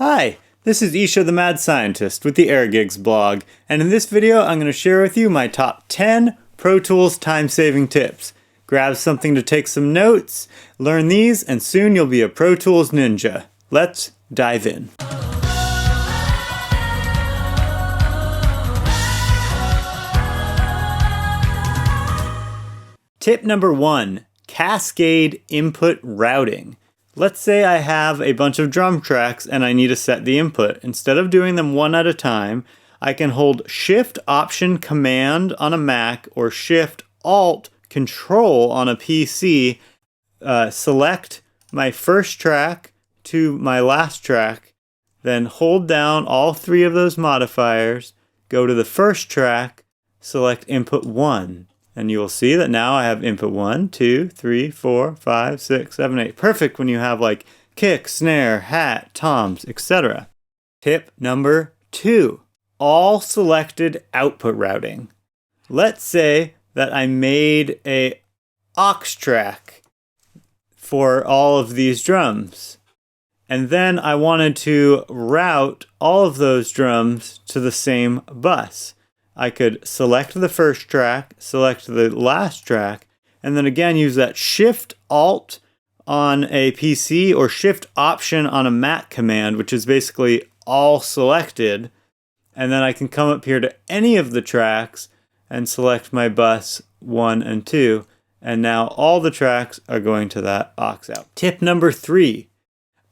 Hi, this is Isha the Mad Scientist with the AirGigs blog, and in this video I'm going to share with you my top 10 Pro Tools time-saving tips. Grab something to take some notes, learn these, and soon you'll be a Pro Tools ninja. Let's dive in. Tip number 1, Cascade Input Routing. Let's say I have a bunch of drum tracks and I need to set the input. Instead of doing them one at a time, I can hold Shift Option Command on a Mac or Shift Alt Control on a PC, select my first track to my last track, then hold down all three of those modifiers, go to the first track, select Input 1. And you will see that now I have input 1, 2, 3, 4, 5, 6, 7, 8. Perfect when you have like kick, snare, hat, toms, etc. Tip number 2, all selected output routing. Let's say that I made a aux track for all of these drums. And then I wanted to route all of those drums to the same bus. I could select the first track, select the last track, and then again use that Shift Alt on a PC or Shift Option on a Mac command, which is basically all selected. And then I can come up here to any of the tracks and select my bus 1 and 2. And now all the tracks are going to that aux out. Tip number 3,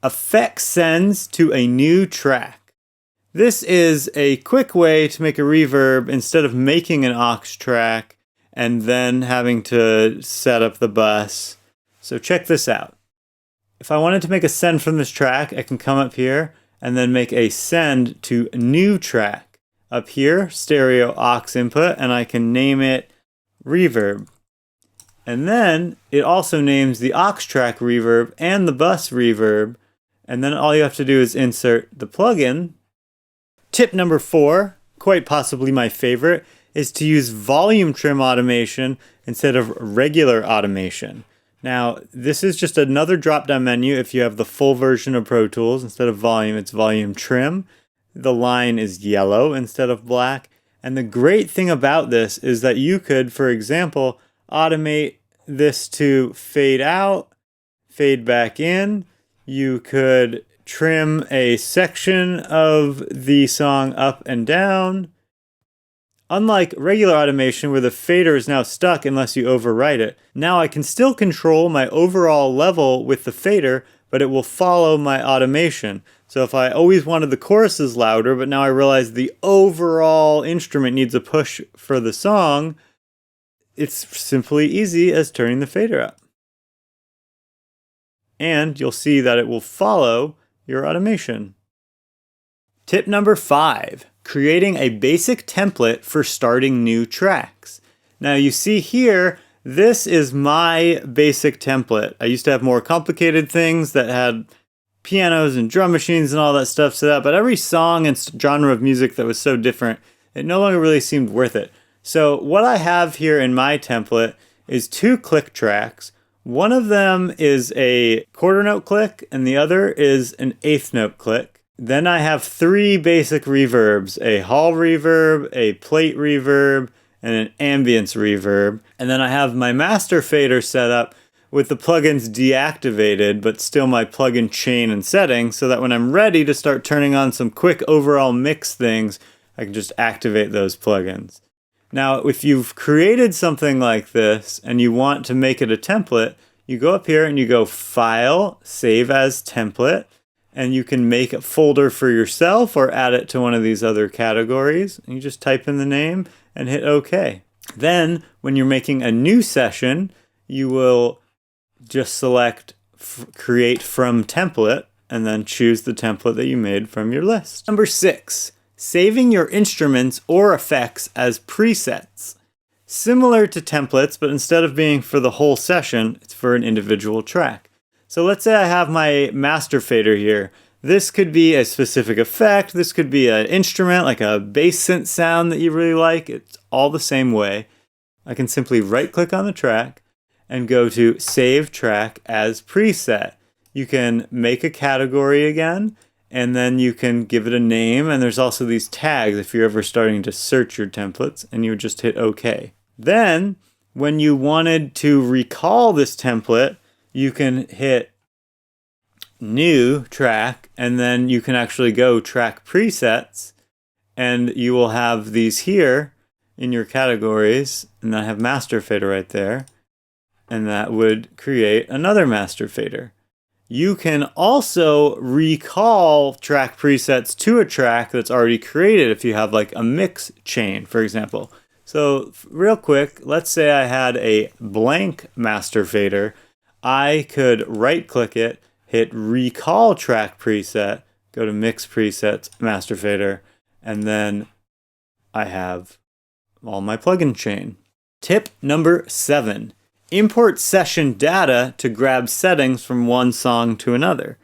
effect sends to a new track. This is a quick way to make a reverb instead of making an aux track and then having to set up the bus. So check this out. If I wanted to make a send from this track, I can come up here and then make a send to new track. Up here, stereo aux input, and I can name it reverb. And then it also names the aux track reverb and the bus reverb. And then all you have to do is insert the plugin. Tip number 4, quite possibly my favorite, is to use volume trim automation instead of regular automation. Now, this is just another drop-down menu if you have the full version of Pro Tools. Instead of volume, it's volume trim. The line is yellow instead of black. And the great thing about this is that you could, for example, automate this to fade out, fade back in. You could trim a section of the song up and down. Unlike regular automation where the fader is now stuck unless you overwrite it, now I can still control my overall level with the fader, but it will follow my automation. So if I always wanted the choruses louder, but now I realize the overall instrument needs a push for the song, it's simply easy as turning the fader up. And you'll see that it will follow your automation. Tip number 5, creating a basic template for starting new tracks. Now you see here, this is my basic template. I used to have more complicated things that had pianos and drum machines and all that stuff set up, but every song and genre of music that was so different, it no longer really seemed worth it. So what I have here in my template is 2 click tracks. One of them is a quarter note click and the other is an eighth note click. Then I have 3 basic reverbs, a hall reverb, a plate reverb, and an ambience reverb. And then I have my master fader set up with the plugins deactivated, but still my plugin chain and settings, so that when I'm ready to start turning on some quick overall mix things, I can just activate those plugins. Now, if you've created something like this and you want to make it a template, you go up here and you go File, Save as Template, and you can make a folder for yourself or add it to one of these other categories. And you just type in the name and hit OK. Then, when you're making a new session, you will just select Create from Template and then choose the template that you made from your list. Number 6. Saving your instruments or effects as presets. Similar to templates, but instead of being for the whole session, it's for an individual track. So let's say I have my master fader here. This could be a specific effect. This could be an instrument, like a bass synth sound that you really like. It's all the same way. I can simply right-click on the track and go to Save Track as Preset. You can make a category again, and then you can give it a name, and there's also these tags if you're ever starting to search your templates, and you would just hit OK. Then, when you wanted to recall this template, you can hit New Track, and then you can actually go Track Presets, and you will have these here in your categories, and I have Master Fader right there, and that would create another Master Fader. You can also recall track presets to a track that's already created if you have like a mix chain, for example. So real quick, let's say I had a blank Master Fader. I could right click it, hit recall track preset, go to mix presets, Master Fader, and then I have all my plugin chain. Tip number 7. Import session data to grab settings from one song to another.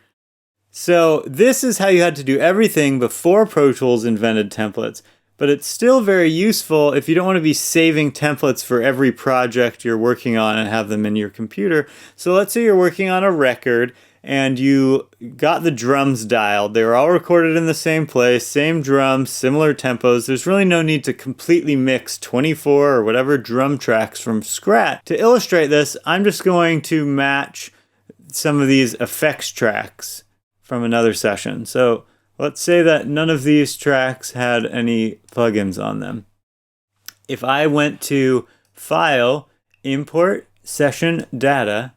So this is how you had to do everything before Pro Tools invented templates, but it's still very useful if you don't want to be saving templates for every project you're working on and have them in your computer. So let's say you're working on a record and you got the drums dialed. They were all recorded in the same place, same drums, similar tempos. There's really no need to completely mix 24 or whatever drum tracks from scratch. To illustrate this, I'm just going to match some of these effects tracks from another session. So let's say that none of these tracks had any plugins on them. If I went to File, Import Session Data,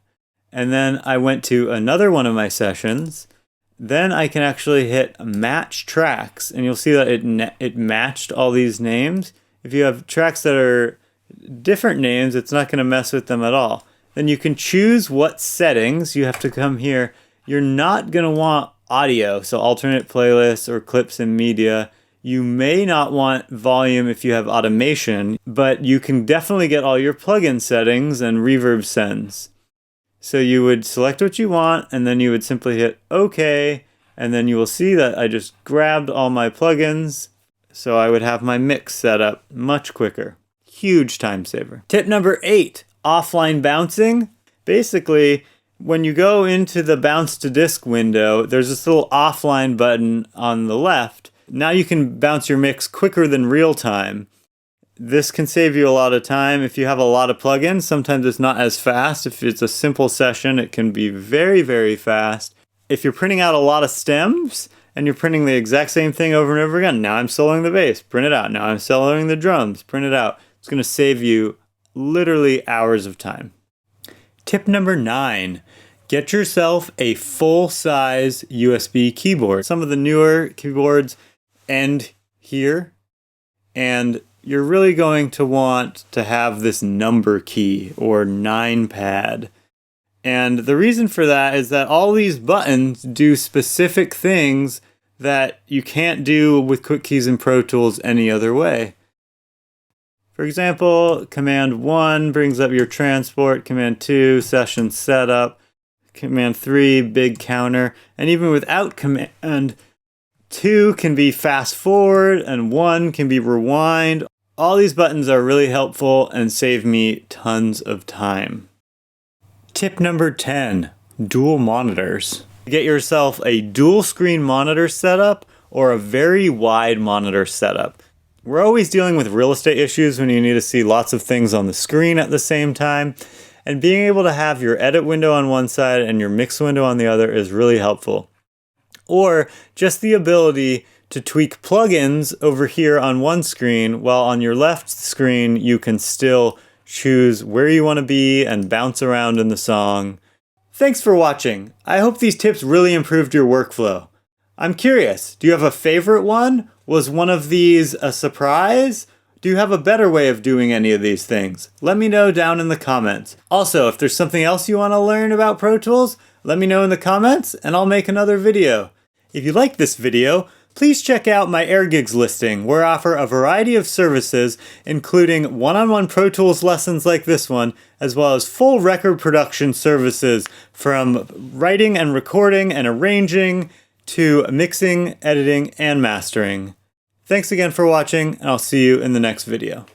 and then I went to another one of my sessions, then I can actually hit Match Tracks, and you'll see that it matched all these names. If you have tracks that are different names, it's not going to mess with them at all. Then you can choose what settings. You have to come here. You're not going to want audio, so alternate playlists or clips and media. You may not want volume if you have automation, but you can definitely get all your plugin settings and reverb sends. So you would select what you want, and then you would simply hit OK, and then you will see that I just grabbed all my plugins, so I would have my mix set up much quicker. Huge time saver. Tip number 8, offline bouncing. Basically, when you go into the bounce to disk window, there's this little offline button on the left. Now you can bounce your mix quicker than real time. This can save you a lot of time. If you have a lot of plugins, sometimes it's not as fast. If it's a simple session, it can be very, very fast. If you're printing out a lot of stems and you're printing the exact same thing over and over again, now I'm soloing the bass, print it out. Now I'm soloing the drums, print it out. It's going to save you literally hours of time. Tip number 9, get yourself a full-size USB keyboard. Some of the newer keyboards end here, and you're really going to want to have this number key or 9 pad. And the reason for that is that all these buttons do specific things that you can't do with quick keys in Pro Tools any other way. For example, Command 1 brings up your transport, Command 2, session setup, Command 3, big counter, and even without Command 2 can be fast forward, and 1 can be rewind. All these buttons are really helpful and save me tons of time. Tip number 10, dual monitors. Get yourself a dual screen monitor setup or a very wide monitor setup. We're always dealing with real estate issues when you need to see lots of things on the screen at the same time, and being able to have your edit window on one side and your mix window on the other is really helpful. Or just the ability to tweak plugins over here on one screen, while on your left screen you can still choose where you want to be and bounce around in the song. Thanks for watching. I hope these tips really improved your workflow. I'm curious, do you have a favorite one? Was one of these a surprise? Do you have a better way of doing any of these things? Let me know down in the comments. Also, if there's something else you want to learn about Pro Tools, let me know in the comments and I'll make another video. If you like this video, please check out my AirGigs listing, where I offer a variety of services, including one-on-one Pro Tools lessons like this one, as well as full record production services from writing and recording and arranging to mixing, editing, and mastering. Thanks again for watching, and I'll see you in the next video.